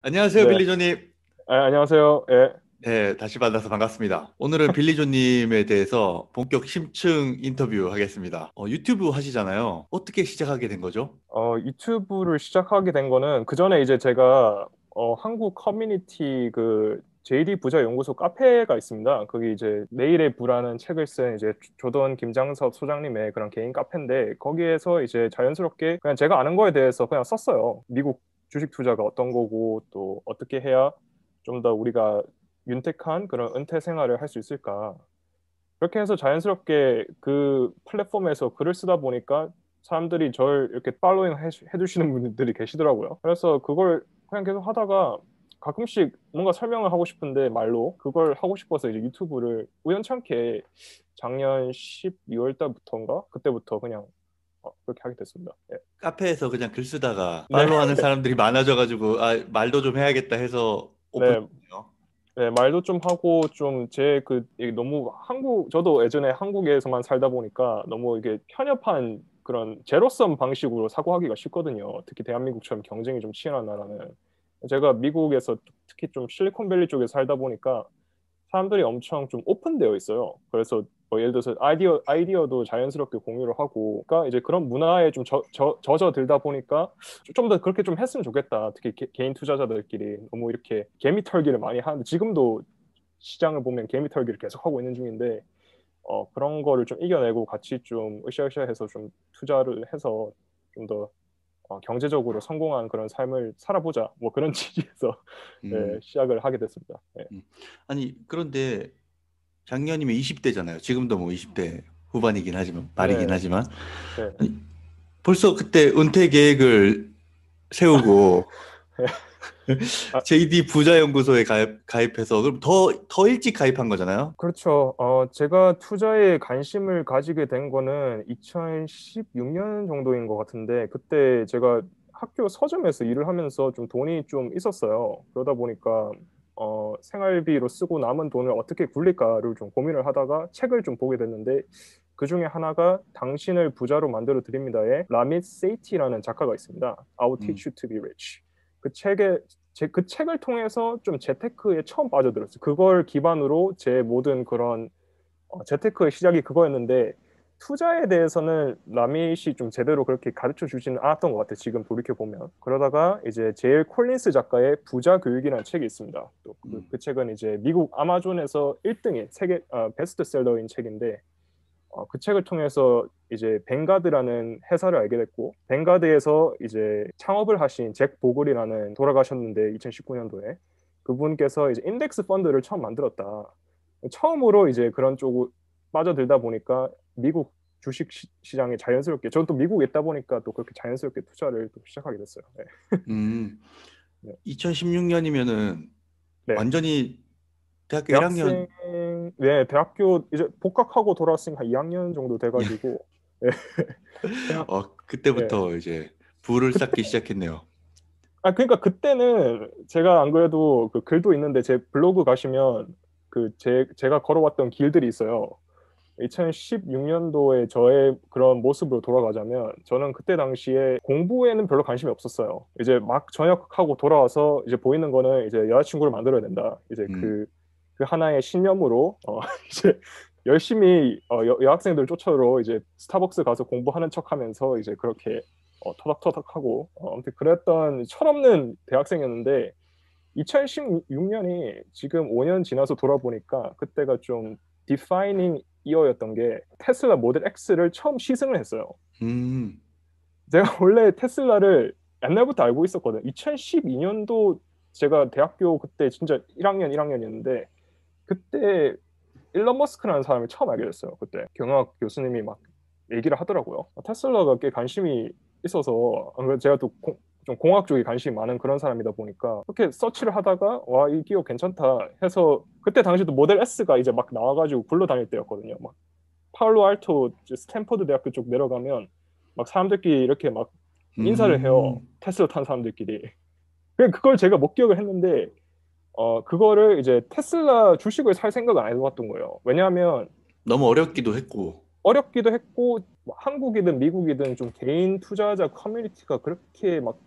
안녕하세요, 네. 빌리조님. 안녕하세요. 예. 네, 다시 만나서 반갑습니다. 오늘은 빌리조님에 대해서 본격 심층 인터뷰 하겠습니다. 유튜브 하시잖아요. 어떻게 시작하게 된 거죠? 유튜브를 시작하게 된 거는 그 전에 이제 제가 한국 커뮤니티 그 JD 부자 연구소 카페가 있습니다. 거기 이제 내일의 부라는 책을 쓴 이제 조던 김장섭 소장님의 그런 개인 카페인데 거기에서 이제 자연스럽게 그냥 제가 아는 거에 대해서 그냥 썼어요. 미국 주식 투자가 어떤 거고 또 어떻게 해야 좀 더 우리가 윤택한 그런 은퇴 생활을 할 수 있을까? 그렇게 해서 자연스럽게 그 플랫폼에서 글을 쓰다 보니까 사람들이 저를 이렇게 팔로잉 해주시는 분들이 계시더라고요. 그래서 그걸 그냥 계속 하다가 가끔씩 뭔가 설명을 하고 싶은데 말로 그걸 하고 싶어서 이제 유튜브를 우연찮게 작년 12월 달부터인가 그때부터 그냥 그렇게 하게 됐습니다. 예. 카페에서 그냥 글 쓰다가 네, 팔로우하는 사람들이 많아져가지고 말도 좀 해야겠다 해서 네, 오픈했네요. 네, 말도 좀 하고 좀 제 그 너무 저도 예전에 한국에서만 살다 보니까 너무 이게 편협한 그런 제로섬 방식으로 사고하기가 쉽거든요. 특히 대한민국처럼 경쟁이 좀 치열한 나라는. 제가 미국에서 특히 좀 실리콘밸리 쪽에 살다 보니까 사람들이 엄청 좀 오픈되어 있어요. 그래서 뭐 예를 들어서 아이디어도 자연스럽게 공유를 하고, 그러니까 이제 그런 문화에 좀 젖어들다 보니까 좀 더 그렇게 좀 했으면 좋겠다. 특히 개인 투자자들끼리 너무 이렇게 개미 털기를 많이 하는데 지금도 시장을 보면 개미 털기를 계속 하고 있는 중인데 그런 거를 좀 이겨내고 같이 좀 으쌰으쌰해서 좀 투자를 해서 좀 더 경제적으로 성공한 그런 삶을 살아보자. 뭐 그런 취지에서 예, 음, 시작을 하게 됐습니다. 예. 음. 아니, 그런데 작년이면 20대잖아요. 지금도 뭐 20대 후반이긴 하지만, 말이긴 네, 하지만. 네. 아니, 벌써 그때 은퇴 계획을 세우고 아, JD 부자연구소에 가입해서 그럼 더 일찍 가입한 거잖아요. 그렇죠. 제가 투자에 관심을 가지게 된 거는 2016년 정도인 것 같은데, 그때 제가 학교 서점에서 일을 하면서 좀 돈이 좀 있었어요. 그러다 보니까, 생활비로 쓰고 남은 돈을 어떻게 굴릴까를 좀 고민을 하다가 책을 좀 보게 됐는데, 그 중에 하나가 당신을 부자로 만들어 드립니다의 라밋 세이티라는 작가가 있습니다. I will 음, teach you to be rich. 그 책에 그 책을 통해서 좀 재테크에 처음 빠져들었어요. 그걸 기반으로 제 모든 그런 재테크의 시작이 그거였는데 투자에 대해서는 라밋이 좀 제대로 그렇게 가르쳐 주지는 않았던 것 같아요. 지금 돌이켜 보면. 그러다가 이제 제일 콜린스 작가의 부자 교육이라는 책이 있습니다. 또 음, 그 책은 이제 미국 아마존에서 1등인 세계 베스트셀러인 책인데 그 책을 통해서 이제 뱅가드라는 회사를 알게 됐고 뱅가드에서 이제 창업을 하신 잭 보글이라는 돌아가셨는데 2019년도에 그분께서 이제 인덱스 펀드를 처음 만들었다. 처음으로 이제 그런 쪽으로 빠져들다 보니까 미국 주식 시장에 자연스럽게 저는 또 미국에 있다 보니까 또 그렇게 자연스럽게 투자를 또 시작하게 됐어요. 네. 음. 네. 2016년이면은 네. 완전히 대학교 대학생 1학년, 네, 대학교 이제 복학하고 돌아왔으니까 2학년 정도 돼가지고 네. 대학 네. 그때부터 이제 부를 그때 쌓기 시작했네요. 그러니까 그때는 제가 안 그래도 그 글도 있는데 제 블로그 가시면 제가 걸어왔던 길들이 있어요. 2016년도에 저의 그런 모습으로 돌아가자면 저는 그때 당시에 공부에는 별로 관심이 없었어요. 이제 막 전역하고 돌아와서 이제 보이는 거는 이제 여자친구를 만들어야 된다. 이제 음, 그 하나의 신념으로 이제 열심히 여학생들 쫓아로 이제 스타벅스 가서 공부하는 척하면서 이제 그렇게 터덕터덕하고 아무튼 그랬던 철없는 대학생이었는데 2016년이 지금 5년 지나서 돌아보니까 그때가 좀 디파이닝 이어였던 게 테슬라 모델 X를 처음 시승을 했어요. 음, 제가 원래 테슬라를 옛날부터 알고 있었거든요. 2012년도 제가 대학교 그때 진짜 1학년이었는데 그때 일론 머스크라는 사람을 처음 알게 됐어요. 그때 경영학 교수님이 막 얘기를 하더라고요. 테슬라가 꽤 관심이 있어서 안 그래도 제가 또 좀 공학 쪽에 관심이 많은 그런 사람이다 보니까 그렇게 서치를 하다가 와, 이 기업 괜찮다 해서 그때 당시도 모델 S가 이제 막 나와가지고 굴러다닐 때였거든요. 막 파울로 알토 스탠퍼드 대학교 쪽 내려가면 막 사람들끼리 이렇게 막 인사를 해요. 음. 테슬라 탄 사람들끼리. 그걸 제가 못 기억을 했는데 그거를 이제 테슬라 주식을 살 생각은 안 해봤던 거예요. 왜냐하면 너무 어렵기도 했고, 어렵기도 했고 뭐 한국이든 미국이든 좀 개인 투자자 커뮤니티가 그렇게 막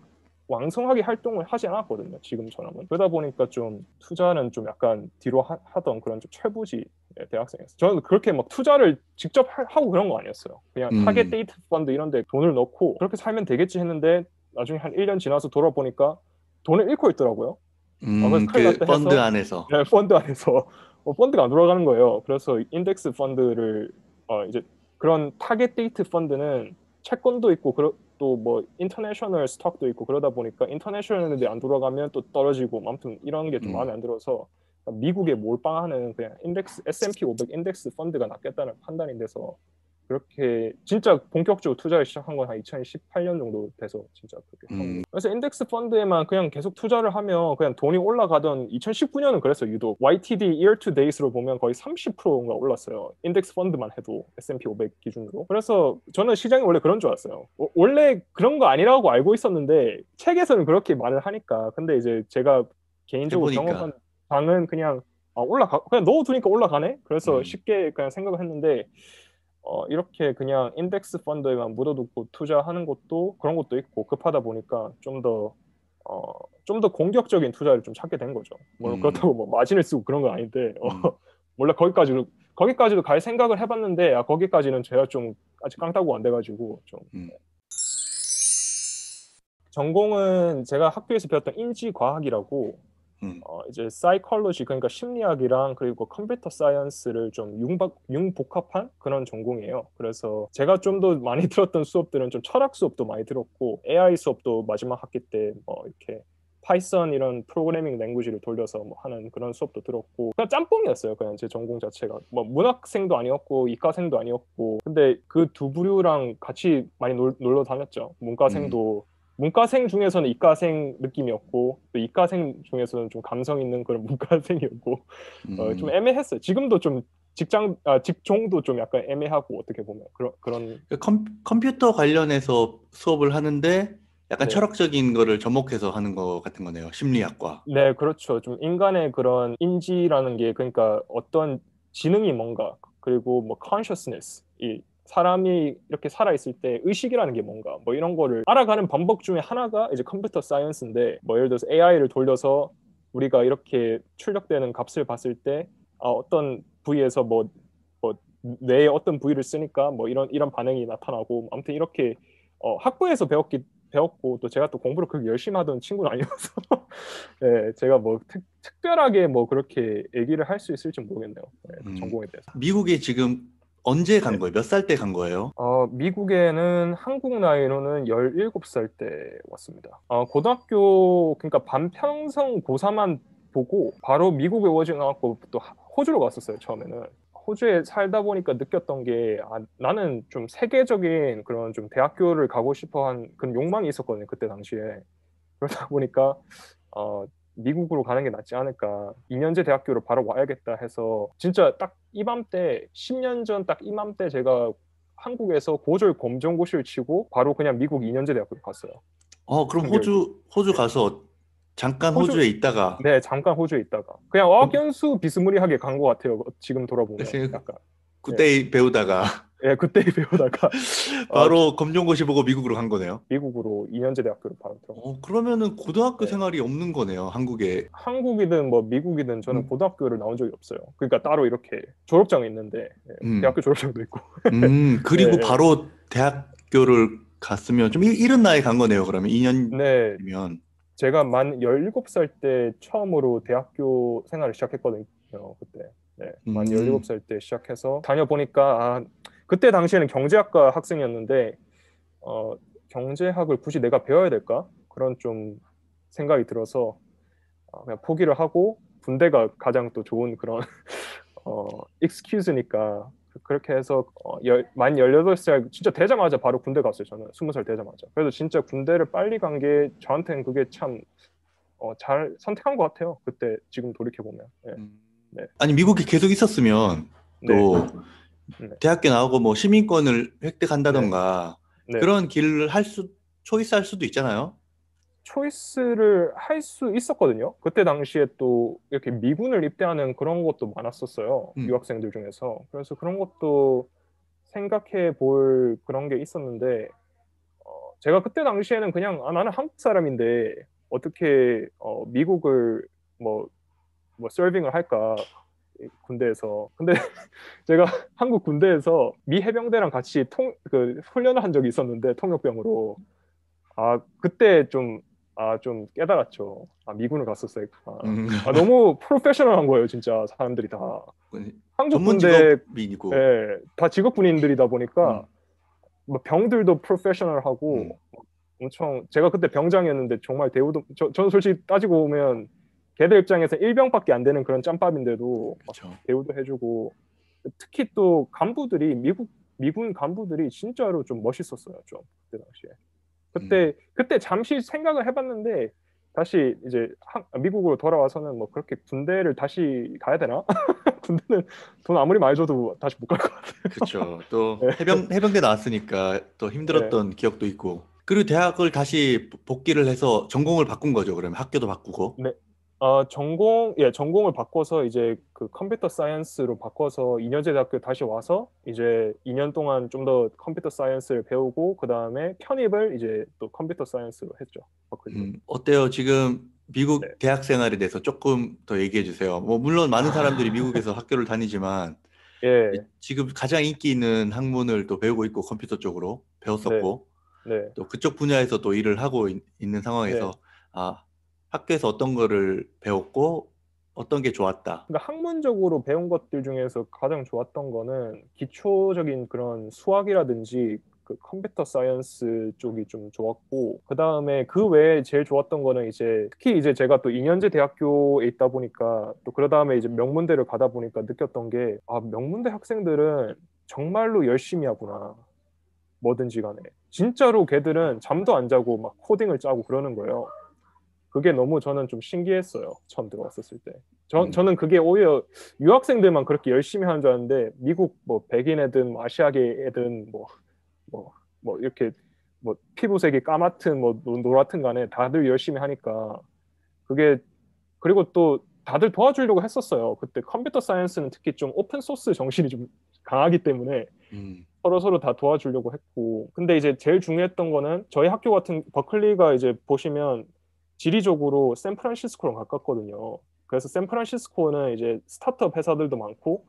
왕성하게 활동을 하지 않았거든요. 지금처럼은. 그러다 보니까 좀 투자는 좀 약간 뒤로 하던 그런 좀 철부지 대학생이었어요. 저는 그렇게 막 투자를 직접 하고 그런 거 아니었어요. 그냥 타겟 데이트 펀드 이런 데 돈을 넣고 그렇게 살면 되겠지 했는데 나중에 한 1년 지나서 돌아보니까 돈을 잃고 있더라고요. 그래서 큰일 그 났다 펀드 해서 안에서. 네, 펀드 안에서 펀드가 안 돌아가는 거예요. 그래서 인덱스 펀드를 이제 그런 타겟 데이트 펀드는 채권도 있고 또 뭐 인터내셔널 스톡도 있고 그러다 보니까 인터내셔널인데 안 돌아가면 또 떨어지고 아무튼 이런 게 좀 음, 마음에 안 들어서 미국에 몰빵하는 그냥 인덱스 S&P 500 인덱스 펀드가 낫겠다는 판단이 돼서 그렇게 진짜 본격적으로 투자를 시작한 건 한 2018년 정도 돼서 진짜 그렇게 한 음, 거예요. 그래서 인덱스 펀드에만 그냥 계속 투자를 하면 그냥 돈이 올라가던 2019년은 그랬어요. 유독 YTD year to date로 보면 거의 30%인가 올랐어요. 인덱스 펀드만 해도 S&P 500 기준으로. 그래서 저는 시장이 원래 그런 줄 알았어요. 원래 그런 거 아니라고 알고 있었는데 책에서는 그렇게 말을 하니까 근데 이제 제가 개인적으로 경험한 해보니까. 방은 그냥 그냥 넣어두니까 올라가네? 그래서 음, 쉽게 그냥 생각을 했는데 이렇게 그냥 인덱스 펀드에만 묻어두고 투자하는 것도 그런 것도 있고 급하다 보니까 좀 더 공격적인 투자를 좀 찾게 된 거죠. 뭐 음, 그렇다고 뭐 마진을 쓰고 그런 건 아닌데 음. 원래 거기까지도 갈 생각을 해봤는데 거기까지는 제가 좀 아직 깡따구가 안 돼가지고 좀 음. 전공은 제가 학교에서 배웠던 인지과학이라고 음. 이제 사이콜로지 그러니까 심리학이랑 그리고 컴퓨터 사이언스를 좀 융복합한 그런 전공이에요. 그래서 제가 좀 더 많이 들었던 수업들은 좀 철학 수업도 많이 들었고 AI 수업도 마지막 학기 때 뭐 이렇게 파이썬 이런 프로그래밍 랭귀지를 돌려서 뭐 하는 그런 수업도 들었고 그냥 짬뽕이었어요. 그냥 제 전공 자체가 뭐 문학생도 아니었고 이과생도 아니었고 근데 그 두 부류랑 같이 많이 놀러 다녔죠. 음. 문과생 중에서는 이과생 느낌이었고 또 이과생 중에서는 좀 감성 있는 그런 문과생이었고 좀 음. 애매했어요. 지금도 좀 직종도 좀 약간 애매하고 어떻게 보면 그런 그 컴퓨터 관련해서 수업을 하는데 약간 네. 철학적인 거를 접목해서 하는 거 같은 거네요. 심리학과. 네, 그렇죠. 좀 인간의 그런 인지라는 게 그러니까 어떤 지능이 뭔가 그리고 뭐 consciousness 이 사람이 이렇게 살아 있을 때 의식이라는 게 뭔가 뭐 이런 거를 알아가는 방법 중에 하나가 이제 컴퓨터 사이언스인데 뭐 예를 들어서 AI를 돌려서 우리가 이렇게 출력되는 값을 봤을 때 어떤 부위에서 뭐 뇌의 어떤 부위를 쓰니까 뭐 이런 반응이 나타나고 아무튼 이렇게 학부에서 배웠고 또 제가 또 공부를 그렇게 열심히 하던 친구는 아니어서 네, 제가 뭐 특별하게 뭐 그렇게 얘기를 할 수 있을지 모르겠네요. 네, 그 음. 전공에 대해서. 미국에 지금 언제 간 네. 거예요? 몇 살 때 간 거예요? 미국에는 한국 나이로는 17살 때 왔습니다. 고등학교, 그러니까 반평생 고3만 보고 바로 미국에 오지 않았고 또 호주로 갔었어요, 처음에는. 호주에 살다 보니까 느꼈던 게 나는 좀 세계적인 그런 좀 대학교를 가고 싶어 한 그런 욕망이 있었거든요, 그때 당시에. 그러다 보니까 어, 미국으로 가는 게 낫지 않을까. 2년제 대학교를 바로 와야겠다 해서 진짜 딱 이맘때 10년 전 딱 이맘때 제가 한국에서 고졸 검정고시를 치고 바로 그냥 미국 2년제 대학교를 갔어요. 그럼 한겨레. 호주 네. 가서 잠깐 호주 호주에 있다가 네, 잠깐 호주에 있다가 그냥 그럼 어학연수 비스무리하게 간 것 같아요. 지금 돌아보면 글쎄요, 약간 예, 굿데이 배우다가 예 그때 배우다가 어, 바로 검정고시 보고 미국으로 간 거네요. 미국으로 2년제 대학교를 바로 들어갔어요. 그러면은 고등학교 네. 생활이 없는 거네요, 한국에. 한국이든 뭐 미국이든 저는 음, 고등학교를 나온 적이 없어요. 그러니까 따로 이렇게 졸업장이 있는데 음, 대학교 졸업장도 있고. 예, 그리고 예. 바로 대학교를 갔으면 좀 이른 나이에 간 거네요, 그러면 네, 2년이면. 제가 만 17살 때 처음으로 대학교 생활을 시작했거든요. 그때. 네, 만 음, 17살 때 시작해서 다녀보니까 그때 당시에는 경제학과 학생이었는데 어, 경제학을 굳이 내가 배워야 될까? 그런 좀 생각이 들어서 그냥 포기를 하고 군대가 가장 또 좋은 그런 excuse니까 그렇게 해서 만 18살 진짜 되자마자 바로 군대 갔어요. 저는 20살 되자마자. 그래서 진짜 군대를 빨리 간 게 저한테는 그게 참 잘 선택한 것 같아요. 그때 지금 돌이켜 보면. 네, 음. 네, 아니, 미국에 계속 있었으면 네, 또 네, 대학교 나오고 뭐 시민권을 네, 획득한다던가 네. 그런 길을 초이스할 수도 있잖아요. 초이스를 할 수 있었거든요. 그때 당시에 또 이렇게 미군을 입대하는 그런 것도 많았었어요. 음, 유학생들 중에서. 그래서 그런 것도 생각해 볼 그런 게 있었는데 제가 그때 당시에는 그냥 나는 한국 사람인데 어떻게 미국을 뭐, 뭐 서빙을 할까 군대에서. 근데 제가 한국 군대에서 미 해병대랑 같이 훈련을 한 적이 있었는데 통역병으로. 그때 좀 깨달았죠. 미군을 갔었어야겠구나. 음, 너무 프로페셔널한 거예요, 진짜 사람들이 다. 한국 전문 군대 직업인이고, 다 직업 군인들이다 보니까 음, 뭐 병들도 프로페셔널하고 음, 엄청 제가 그때 병장이었는데 정말 대우도 저는 솔직히 따지고 보면 걔들 입장에서 일병밖에 안 되는 그런 짬밥인데도 막 그렇죠. 대우도 해주고 특히 또 간부들이 미군 간부들이 진짜로 좀 멋있었어요. 좀 그때 당시에. 음, 그때 잠시 생각을 해봤는데 다시 이제 미국으로 돌아와서는 뭐 그렇게 군대를 다시 가야 되나? 군대는 돈 아무리 많이 줘도 다시 못 갈 것 같아요. 그렇죠. 또 네, 해병대 나왔으니까 또 네, 힘들었던 기억도 있고. 그리고 대학을 다시 복귀를 해서 전공을 바꾼 거죠. 그러면 학교도 바꾸고. 네. 전공을 바꿔서 이제 그 컴퓨터 사이언스로 바꿔서 2년제 대학교 다시 와서 이제 2년 동안 좀 더 컴퓨터 사이언스를 배우고 그 다음에 편입을 이제 또 컴퓨터 사이언스로 했죠. 버클리로. 어때요? 지금 네. 미국 대학 생활에 대해서 조금 더 얘기해 주세요. 뭐 물론 많은 사람들이 미국에서 학교를 다니지만 예, 지금 가장 인기 있는 학문을 또 배우고 있고 컴퓨터 쪽으로 네, 배웠었고 네, 또 그쪽 분야에서 또 일을 하고 있는 상황에서 네. 아, 학교에서 어떤 거를 배웠고 어떤 게 좋았다. 그러니까 학문적으로 배운 것들 중에서 가장 좋았던 거는 기초적인 그런 수학이라든지 그 컴퓨터 사이언스 쪽이 좀 좋았고 그 다음에 그 외에 제일 좋았던 거는 이제 특히 이제 제가 또 2년제 대학교에 있다 보니까 또 그러 다음에 이제 명문대를 가다 보니까 느꼈던 게 명문대 학생들은 정말로 열심히 하구나. 뭐든지 간에 진짜로 걔들은 잠도 안 자고 막 코딩을 짜고 그러는 거예요. 그게 너무 저는 좀 신기했어요. 처음 들어왔었을 때. 음, 저는 그게 오히려 유학생들만 그렇게 열심히 하는 줄 알았는데 미국 뭐 백인 애든 뭐 아시아계 애든 뭐 이렇게 뭐 피부색이 까맣든 뭐 노랗든 간에 다들 열심히 하니까 그게 그리고 또 다들 도와주려고 했었어요. 그때 컴퓨터 사이언스는 특히 좀 오픈 소스 정신이 좀 강하기 때문에 음, 서로 다 도와주려고 했고. 근데 이제 제일 중요했던 거는 저희 학교 같은 버클리가 이제 보시면 지리적으로 샌프란시스코랑 가깝거든요. 그래서 샌프란시스코는 이제 스타트업 회사들도 많고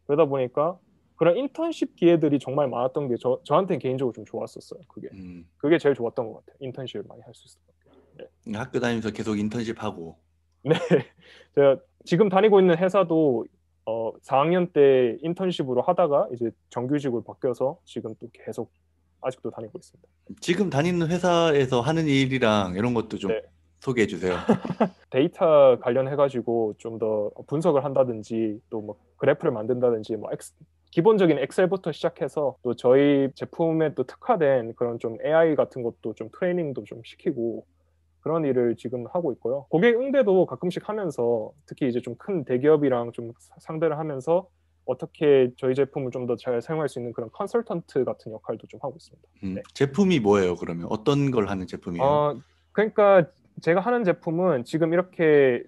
그러다 보니까 그런 인턴십 기회들이 정말 많았던 게 저한테는 개인적으로 좀 좋았었어요. 그게. 음. 그게 제일 좋았던 것 같아요. 인턴십을 많이 할 수 있었던 게. 학교 다니면서 계속 인턴십 하고. 네. 제가 지금 다니고 있는 회사도 4학년 때 인턴십으로 하다가 이제 정규직으로 바뀌어서 지금 또 계속 아직도 다니고 있습니다. 지금 다니는 회사에서 하는 일이랑 이런 것도 좀 네. 소개해 주세요. 데이터 관련해가지고 좀 더 분석을 한다든지 또 뭐 그래프를 만든다든지 뭐 기본적인 엑셀부터 시작해서 또 저희 제품에 또 특화된 그런 좀 AI 같은 것도 좀 트레이닝도 좀 시키고 그런 일을 지금 하고 있고요. 고객 응대도 가끔씩 하면서 특히 이제 좀 큰 대기업이랑 좀 상대를 하면서 어떻게 저희 제품을 좀 더 잘 사용할 수 있는 그런 컨설턴트 같은 역할도 좀 하고 있습니다. 네. 제품이 뭐예요, 그러면? 어떤 걸 하는 제품이에요? 그러니까 제가 하는 제품은 지금 이렇게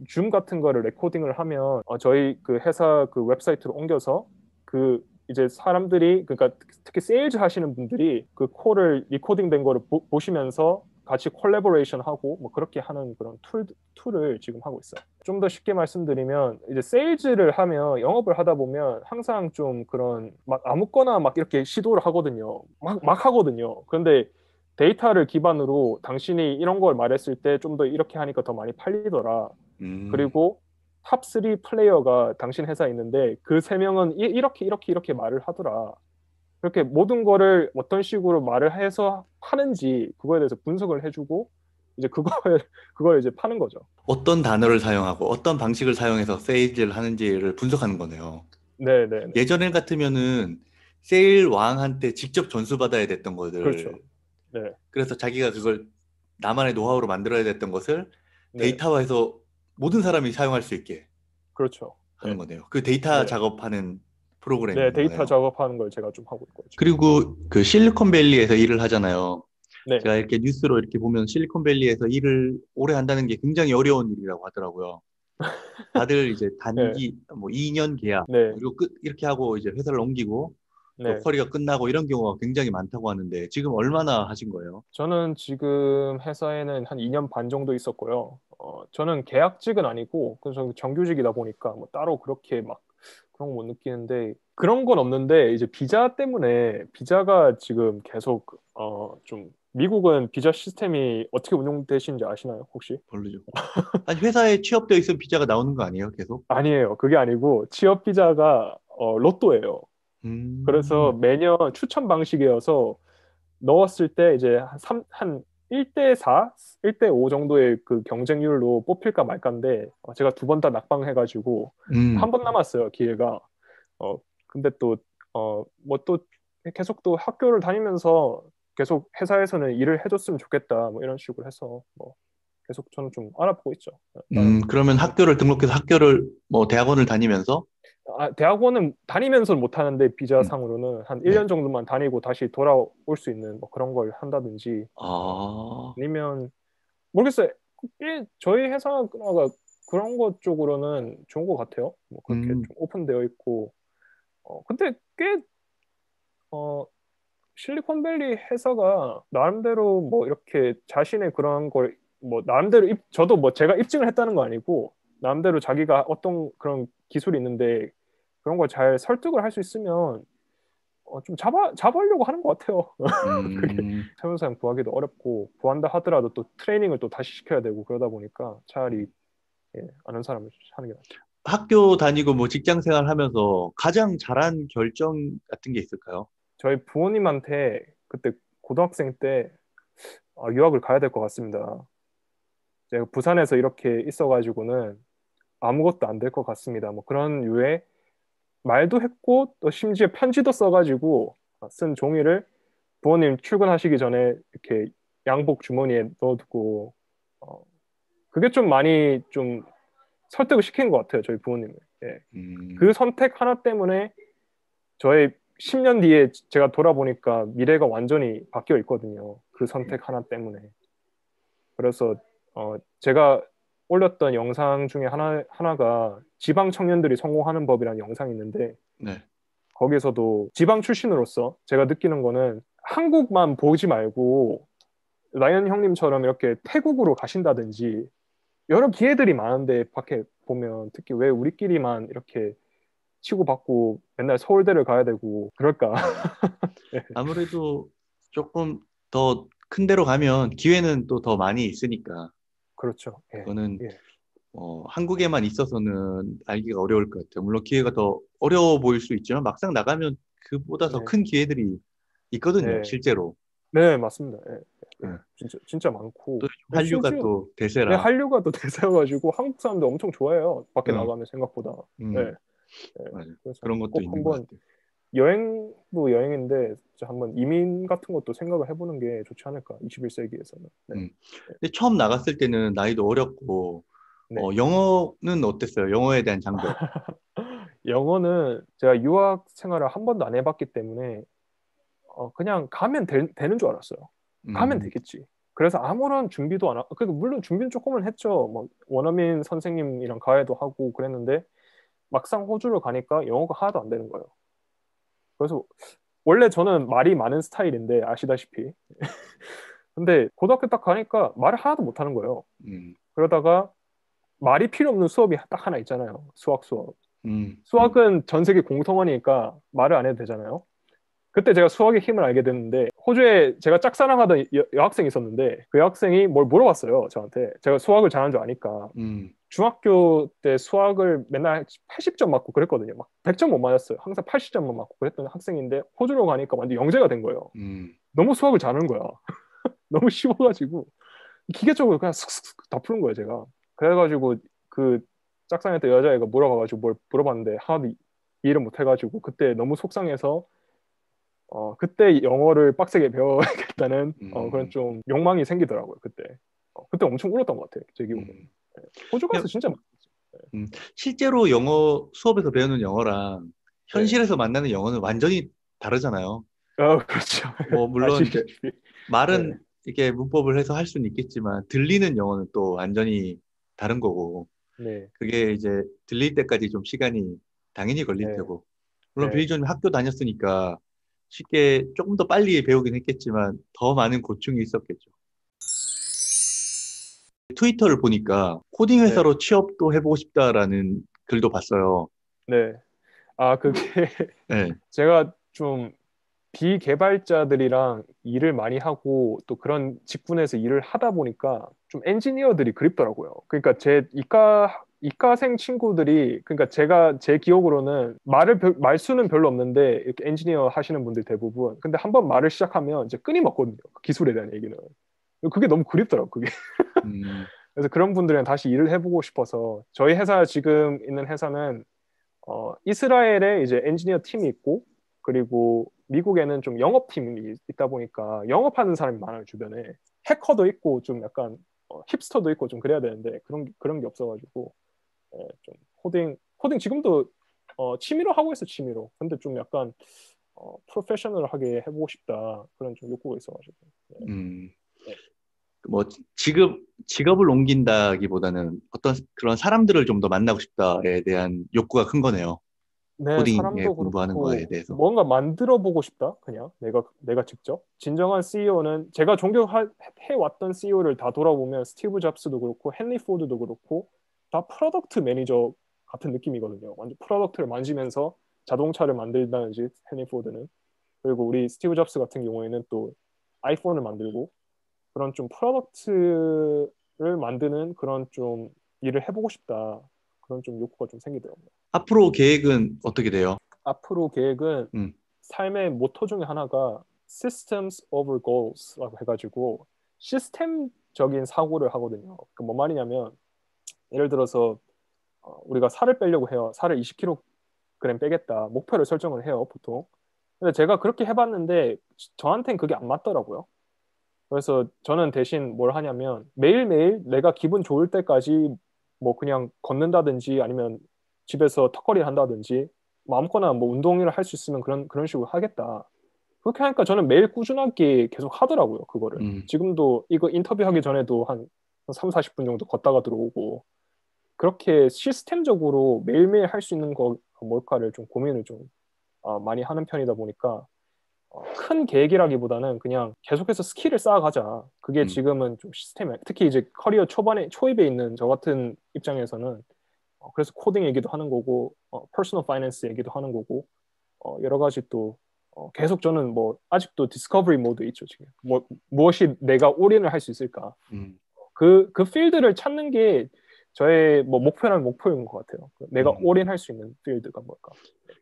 줌 같은 거를 레코딩을 하면 저희 그 회사 그 웹사이트로 옮겨서 그 이제 사람들이 그러니까 특히 세일즈 하시는 분들이 그 콜을 리코딩된 거를 보시면서 같이 콜라보레이션 하고 뭐 그렇게 하는 그런 툴을 지금 하고 있어요. 좀 더 쉽게 말씀드리면 이제 세일즈를 하면 영업을 하다 보면 항상 좀 그런 막 아무거나 막 이렇게 시도를 하거든요. 막 하거든요. 그런데 데이터를 기반으로 당신이 이런 걸 말했을 때 좀 더 이렇게 하니까 더 많이 팔리더라. 음, 그리고 탑 3 플레이어가 당신 회사에 있는데 그 세 명은 이렇게 말을 하더라. 그렇게 모든 거를 어떤 식으로 말을 해서 하는지 그거에 대해서 분석을 해주고 이제 그걸 이제 파는 거죠. 어떤 단어를 사용하고 어떤 방식을 사용해서 세일즈를 하는지를 분석하는 거네요. 네네네. 예전에 같으면은 세일 왕한테 직접 전수 받아야 됐던 그렇죠. 것을 네. 그래서 자기가 그걸 나만의 노하우로 만들어야 됐던 것을 네. 데이터화해서 모든 사람이 사용할 수 있게 그렇죠. 네. 하는 거네요. 그 데이터 네. 작업하는 네. 프로그램인 데이터 거네요. 작업하는 걸 제가 좀 하고 있고요, 지금. 그리고 그 실리콘밸리에서 일을 하잖아요. 네. 제가 이렇게 뉴스로 이렇게 보면 실리콘밸리에서 일을 오래 한다는 게 굉장히 어려운 일이라고 하더라고요. 다들 이제 네. 단기 뭐 2년 계약 네. 그리고 끝 이렇게 하고 이제 회사를 옮기고 또 네. 커리어 끝나고 이런 경우가 굉장히 많다고 하는데 지금 얼마나 하신 거예요? 저는 지금 회사에는 한 2년 반 정도 있었고요. 저는 계약직은 아니고, 그래서 정규직이다 보니까 뭐 따로 그렇게 막 그런 거 못 느끼는데, 그런 건 없는데, 이제 비자 때문에, 비자가 지금 계속, 좀, 미국은 비자 시스템이 어떻게 운영되시는지 아시나요, 혹시? 모르죠. 아니 회사에 취업되어 있으면 비자가 나오는 거 아니에요? 계속? 아니에요. 그게 아니고, 취업 비자가, 로또예요. 그래서 음, 매년 추천 방식이어서, 넣었을 때 이제 한 1대 4, 1대 5 정도의 그 경쟁률로 뽑힐까 말까인데 제가 두 번 다 낙방해가지고 한 음, 번 남았어요 기회가. 근데 또 뭐 또 계속 또 학교를 다니면서 계속 회사에서는 일을 해줬으면 좋겠다 뭐 이런 식으로 해서 뭐 계속 저는 좀 알아보고 있죠. 다른 그러면 학교를 등록해서 학교를 뭐 대학원을 다니면서 대학원은 다니면서는 못 하는데 음, 비자상으로는 한 네. 1년 정도만 다니고 다시 돌아올 수 있는 뭐 그런 걸 한다든지 아, 아니면 모르겠어요. 저희 회사가 그런 것 쪽으로는 좋은 것 같아요. 뭐 그렇게 음, 좀 오픈되어 있고. 근데 꽤 어, 실리콘밸리 회사가 나름대로 뭐 이렇게 자신의 그런 걸 뭐 나름대로 저도 뭐 제가 입증을 했다는 거 아니고 나름대로 자기가 어떤 그런 기술이 있는데 그런 걸 잘 설득을 할 수 있으면 좀 잡으려고 하는 것 같아요. 그게 음. 새로운 사람 구하기도 어렵고 구한다 하더라도 또 트레이닝을 또 다시 시켜야 되고 그러다 보니까 차라리 아는 사람을 하는 게 낫죠. 학교 다니고 뭐 직장 생활 하면서 가장 잘한 결정 같은 게 있을까요? 저희 부모님한테 그때 고등학생 때 유학을 가야 될 것 같습니다. 제가 부산에서 이렇게 있어가지고는 아무것도 안 될 것 같습니다. 뭐 그런 유의 말도 했고 또 심지어 편지도 써가지고 쓴 종이를 부모님 출근하시기 전에 이렇게 양복 주머니에 넣어두고 어, 그게 좀 많이 좀 설득을 시킨 것 같아요. 저희 부모님을. 예. 그 음, 선택 하나 때문에 저의 10년 뒤에 제가 돌아보니까 미래가 완전히 바뀌어 있거든요. 그 선택 하나 때문에. 그래서 제가 올렸던 영상 중에 하나가 지방 청년들이 성공하는 법이라는 영상이 있는데 네. 거기서도 지방 출신으로서 제가 느끼는 거는 한국만 보지 말고 라이언 형님처럼 이렇게 태국으로 가신다든지 여러 기회들이 많은데 밖에 보면 특히 왜 우리끼리만 이렇게 치고받고 맨날 서울대를 가야 되고 그럴까? 네, 아무래도 조금 더 큰 데로 가면 기회는 또 더 많이 있으니까 그렇죠. 예, 그거는 예, 한국에만 있어서는 알기가 어려울 것 같아요. 물론 기회가 더 어려워 보일 수 있지만 막상 나가면 그보다 더 네, 큰 기회들이 있거든요, 네, 실제로. 네, 맞습니다. 예, 예. 예. 진짜 또 많고 요즘 한류가 심지어 또 네, 대세라. 한류가 또 대세여가지고 한국 사람들 엄청 좋아해요. 밖에 어, 나가면 생각보다. 네, 음, 예. 맞아요. 그래서 그런 것도 꼭 있는 것 한번 같아요. 여행도 여행인데 진짜 한번 이민 같은 것도 생각을 해보는 게 좋지 않을까? 21세기에서는. 네, 음. 근데 처음 나갔을 때는 나이도 어렸고, 네. 영어는 어땠어요? 영어에 대한 장벽. 영어는 제가 유학 생활을 한 번도 안 해봤기 때문에 그냥 가면 되는 줄 알았어요. 가면 음, 되겠지. 그래서 아무런 준비도 안 하고, 그래도 물론 준비는 조금은 했죠. 뭐, 원어민 선생님이랑 과외도 하고 그랬는데, 막상 호주를 가니까 영어가 하나도 안 되는 거예요. 그래서 원래 저는 말이 많은 스타일인데, 아시다시피. 근데 고등학교 딱 가니까 말을 하나도 못 하는 거예요. 음, 그러다가 말이 필요 없는 수업이 딱 하나 있잖아요. 수학 수업. 음, 수학은 전 세계 공통어니까 말을 안 해도 되잖아요. 그때 제가 수학의 힘을 알게 됐는데 호주에 제가 짝사랑하던 여학생이 있었는데 그 여학생이 뭘 물어봤어요 저한테. 제가 수학을 잘하는 줄 아니까. 음, 중학교 때 수학을 맨날 80점 맞고 그랬거든요. 막 100점 못 맞았어요. 항상 80점만 맞고 그랬던 학생인데 호주로 가니까 완전 영재가 된 거예요. 음. 너무 수학을 잘하는 거야. 너무 쉬워가지고 기계적으로 그냥 슥슥 다 푸는 거예요 제가. 그래가지고 그 짝사랑했던 여자애가 물어봐가지고 뭘 물어봤는데 하나도 이해를 못 해가지고 그때 너무 속상해서 그때 영어를 빡세게 배워야겠다는 그런 음, 좀 욕망이 생기더라고요, 그때. 그때 엄청 울었던 것 같아요, 제 기억으로. 음. 네. 호주 가서 그냥, 진짜 많이 울었어요. 실제로 영어 수업에서 배우는 영어랑 네. 현실에서 만나는 영어는 완전히 다르잖아요. 그렇죠. 뭐, 물론 이제 아시다시피. 네, 말은 이렇게 문법을 해서 할 수는 있겠지만 들리는 영어는 또 완전히 다른 거고 네, 그게 이제 들릴 때까지 좀 시간이 당연히 걸릴 네, 테고 물론 네, 빌리 존님 학교 다녔으니까 쉽게 조금 더 빨리 배우긴 했겠지만 더 많은 고충이 있었겠죠. 트위터를 보니까 코딩 네, 회사로 취업도 해보고 싶다라는 글도 봤어요. 네. 아, 그게 네. 제가 좀 비개발자들이랑 일을 많이 하고 또 그런 직군에서 일을 하다 보니까 좀 엔지니어들이 그립더라고요. 그러니까 제 이과생 친구들이 그러니까 제가 제 기억으로는 말수는 별로 없는데 이렇게 엔지니어 하시는 분들 대부분 근데 한번 말을 시작하면 이제 끊임없거든요. 그 기술에 대한 얘기는. 그게 너무 그립더라고 그게. 음, 그래서 그런 분들이랑 다시 일을 해보고 싶어서 저희 회사 지금 있는 회사는 이스라엘에 이제 엔지니어 팀이 있고, 그리고 미국에는 좀 영업팀이 있다 보니까 영업하는 사람이 많아요, 주변에. 해커도 있고, 좀 약간 힙스터도 있고 좀 그래야 되는데, 그런 게 없어가지고, 좀 코딩 지금도 취미로 하고 있어, 취미로. 근데 좀 약간, 프로페셔널하게 해보고 싶다. 그런 좀 욕구가 있어가지고. 네. 음, 네. 뭐 직업을 옮긴다기보다는 어떤 그런 사람들을 좀 더 만나고 싶다에 대한 욕구가 큰 거네요. 네, 코딩에 사람도 공부하는 거에 그렇고 대해서. 뭔가 만들어 보고 싶다. 그냥 내가 직접 진정한 CEO는 제가 존경해 왔던 CEO를 다 돌아보면 스티브 잡스도 그렇고 헨리 포드도 그렇고 다 프로덕트 매니저 같은 느낌이거든요. 완전 프로덕트를 만지면서 자동차를 만들다든지 헨리 포드는 그리고 우리 스티브 잡스 같은 경우에는 또 아이폰을 만들고 그런 좀 프로덕트를 만드는 그런 좀 일을 해보고 싶다. 그런 좀 욕구가 좀 생기더라고요. 앞으로 계획은 어떻게 돼요? 앞으로 계획은 음, 삶의 모토 중에 하나가 Systems over Goals라고 해가지고 시스템적인 사고를 하거든요. 그 뭐 말이냐면 예를 들어서 우리가 살을 빼려고 해요. 살을 20kg 빼겠다. 목표를 설정을 해요, 보통. 근데 제가 그렇게 해봤는데 저한텐 그게 안 맞더라고요. 그래서 저는 대신 뭘 하냐면 매일매일 내가 기분 좋을 때까지 뭐 그냥 걷는다든지 아니면 집에서 턱걸이 한다든지 뭐 아무거나 뭐 운동을 할 수 있으면 그런 식으로 하겠다. 그렇게 하니까 저는 매일 꾸준하게 계속 하더라고요, 그거를. 음, 지금도 이거 인터뷰하기 전에도 한 3, 40분 정도 걷다가 들어오고 그렇게 시스템적으로 매일매일 할 수 있는 거 뭘까를 좀 고민을 좀 많이 하는 편이다 보니까 큰 계획이라기보다는 그냥 계속해서 스킬을 쌓아가자. 그게 음. 지금은 좀 시스템이 특히 이제 커리어 초입에 있는 저 같은 입장에서는 그래서 코딩 얘기도 하는 거고 퍼스널 파이낸스 얘기도 하는 거고 여러 가지 또 계속 저는 뭐 아직도 디스커버리 모드 있죠 지금 무엇이 내가 올인을 할 수 있을까 음, 그 필드를 찾는 게 저의 뭐 목표라는 목표인 것 같아요. 내가 음. 올인할 수 있는 필드가 뭘까?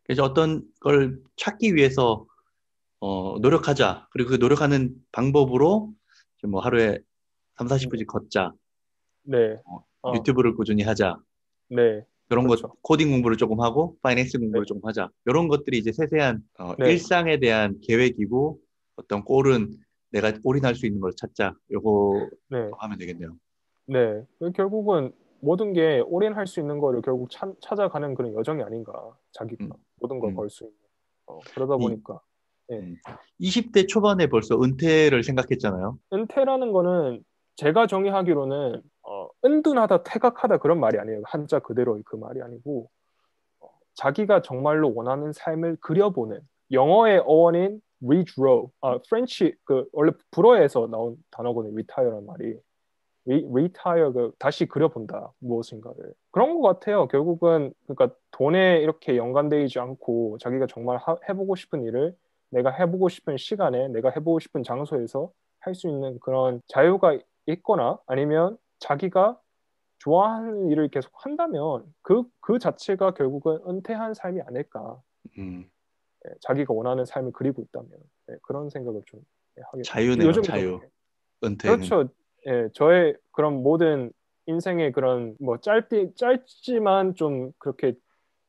그래서 어떤 걸 찾기 위해서 노력하자. 그리고 그 노력하는 방법으로 좀 뭐 하루에 3, 네, 40분씩 걷자. 네, 유튜브를 꾸준히 하자. 네, 그런 것, 그렇죠. 코딩 공부를 조금 하고, 파이낸스 네, 공부를 조금 하자. 이런 것들이 이제 세세한 네, 일상에 대한 계획이고, 어떤 골은 내가 올인할 수 있는 걸 찾자. 요거 네, 하면 되겠네요. 네. 결국은 모든 게 올인할 수 있는 거를 결국 찾아가는 그런 여정이 아닌가. 자기가 음, 모든 걸 음. 걸 수 있는. 그러다 이, 보니까. 네. 20대 초반에 벌써 은퇴를 생각했잖아요. 은퇴라는 거는 제가 정의하기로는 은둔하다 태각하다 그런 말이 아니에요. 한자 그대로의 그 말이 아니고 자기가 정말로 원하는 삶을 그려보는 영어의 어원인 redraw. 프렌치 그 원래 불어에서 나온 단어거든요. retire란 말이. retire 그 다시 그려본다 무엇인가를 그런 것 같아요. 결국은 그러니까 돈에 이렇게 연관되어 있지 않고 자기가 정말 해보고 싶은 일을 내가 해보고 싶은 시간에 내가 해보고 싶은 장소에서 할 수 있는 그런 자유가 있거나 아니면 자기가 좋아하는 일을 계속 한다면 그 자체가 결국은 은퇴한 삶이 아닐까. 음, 자기가 원하는 삶을 그리고 있다면 그런 생각을 좀 하게 자유네요, 요즘 좀 자유. 은퇴는. 그렇죠. 저의 그런 모든 인생의 그런 뭐 짧지만 좀 그렇게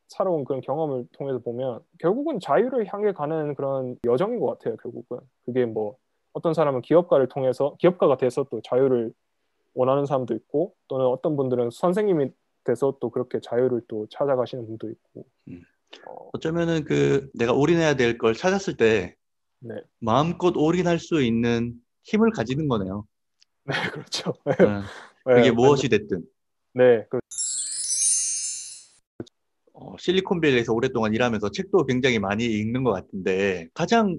살아온 그런 경험을 통해서 보면 결국은 자유를 향해 가는 그런 여정인 것 같아요. 결국은 그게 뭐 어떤 사람은 기업가가 돼서 또 자유를 원하는 사람도 있고 또는 어떤 분들은 선생님이 돼서 또 그렇게 자유를 또 찾아가시는 분도 있고. 음. 어, 어쩌면은 내가 올인해야 될 걸 찾았을 때 네, 마음껏 올인할 수 있는 힘을 가지는 거네요. 네, 그렇죠. 어, 그게 네, 완전 무엇이 됐든. 네, 실리콘밸리에서 오랫동안 일하면서 책도 굉장히 많이 읽는 것 같은데 가장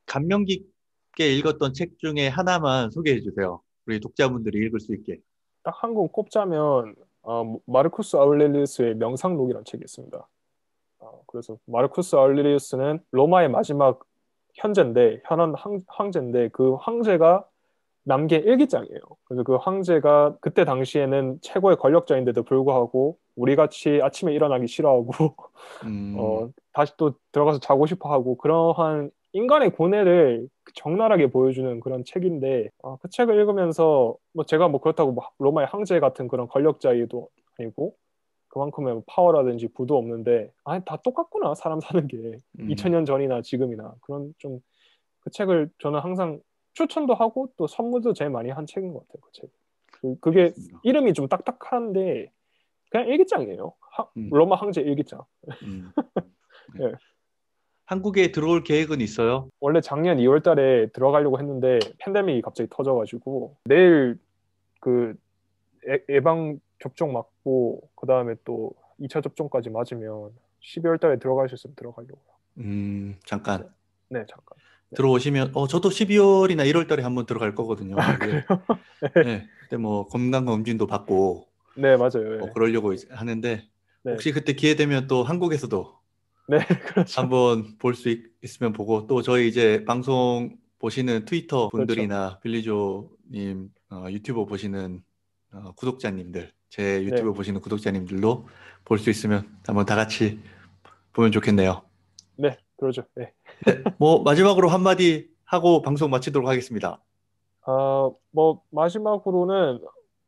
감명 깊게 읽었던 책 중에 하나만 소개해 주세요. 우리 독자분들이 읽을 수 있게. 딱 한 권 꼽자면 마르쿠스 아울렐리우스의 명상록이라는 책이 있습니다. 그래서 마르쿠스 아울렐리우스는 로마의 마지막 현한 황제인데 그 황제가 남긴 일기장이에요. 그래서 그 황제가 그때 당시에는 최고의 권력자인데도 불구하고 우리 같이 아침에 일어나기 싫어하고 다시 또 들어가서 자고 싶어 하고 그러한 인간의 고뇌를 적나라하게 보여주는 그런 책인데 그 책을 읽으면서 뭐 제가 뭐 그렇다고 뭐 로마의 황제 같은 그런 권력자이도 아니고 그만큼의 뭐 파워라든지 부도 없는데 다 똑같구나 사람 사는 게 음, 2000년 전이나 지금이나 그런 좀 그 책을 저는 항상 추천도 하고 또 선물도 제일 많이 한 책인 것 같아요. 그 책. 그게 그렇습니다. 이름이 좀 딱딱한데 그냥 일기장이에요. 음, 로마 황제 일기장. 음. 네. 예. 한국에 들어올 계획은 있어요? 원래 작년 2월 달에 들어가려고 했는데 팬데믹이 갑자기 터져가지고 내일 그 예방 접종 맞고 그다음에 또 2차 접종까지 맞으면 12월 달에 들어갈 수 있으면 들어가려고요. 네, 잠깐 네, 잠깐. 네. 들어오시면, 저도 12월이나 1월 달에 한번 들어갈 거거든요, 한국에. 그래요? 네, 그때 뭐 건강검진도 받고, 네, 맞아요. 네, 그러려고 하는데, 네, 혹시 그때 기회 되면 또 한국에서도 네, 그렇죠. 한번 볼 수 있으면 보고, 또 저희 이제 방송 보시는 트위터 그렇죠. 분들이나 빌리조님 유튜브 보시는 구독자님들, 제 네, 유튜브 보시는 구독자님들도 볼 수 있으면 한번 다 같이 보면 좋겠네요. 네, 그러죠. 네. 네, 뭐 마지막으로 한마디 하고 방송 마치도록 하겠습니다. 뭐 마지막으로는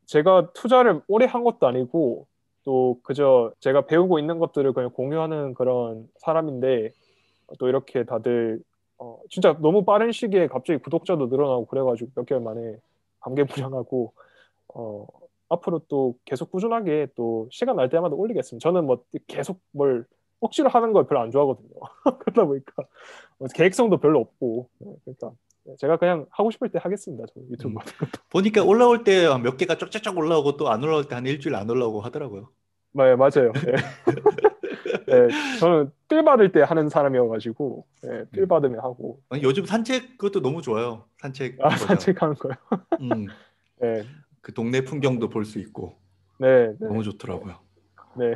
제가 투자를 오래 한 것도 아니고 또 그저 제가 배우고 있는 것들을 그냥 공유하는 그런 사람인데 또 이렇게 다들 진짜 너무 빠른 시기에 갑자기 구독자도 늘어나고 그래가지고 몇 개월 만에 감개무량하고 어, 앞으로 또 계속 꾸준하게 또 시간 날 때마다 올리겠습니다. 저는 뭐 계속 뭘 억지로 하는 걸 별로 안 좋아하거든요. 그러다 보니까 계획성도 별로 없고 그러니까 제가 그냥 하고 싶을 때 하겠습니다. 저 유튜브 음, 같은 것도. 보니까 올라올 때 몇 개가 쫙쫙쫙 올라오고 또 안 올라올 때 한 일주일 안 올라오고 하더라고요. 네, 맞아요. 예. 예, 저는 삘 받을 때 하는 사람이어가지고 삘 음. 받으면 하고 아니, 요즘 산책 그것도 너무 좋아요. 산책 버전. 산책하는 거요. 음, 예, 그 동네 풍경도 볼 수 있고 네, 너무 네, 좋더라고요. 네.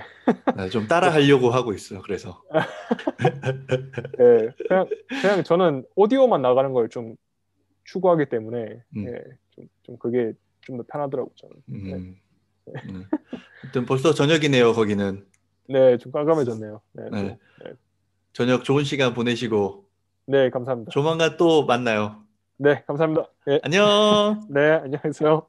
네, 좀 따라 하려고 하고 있어요. 그래서. 예, 그냥 저는 오디오만 나가는 걸 좀 추구하기 때문에 음, 예, 좀 그게 좀 더 편하더라고요, 저는. 네, 음, 하여튼 벌써 저녁이네요, 거기는. 네, 좀 깜깜해졌네요. 네, 네, 또. 네, 저녁 좋은 시간 보내시고 네, 감사합니다. 조만간 또 만나요. 네, 감사합니다. 네, 안녕. 네, 안녕히 계세요.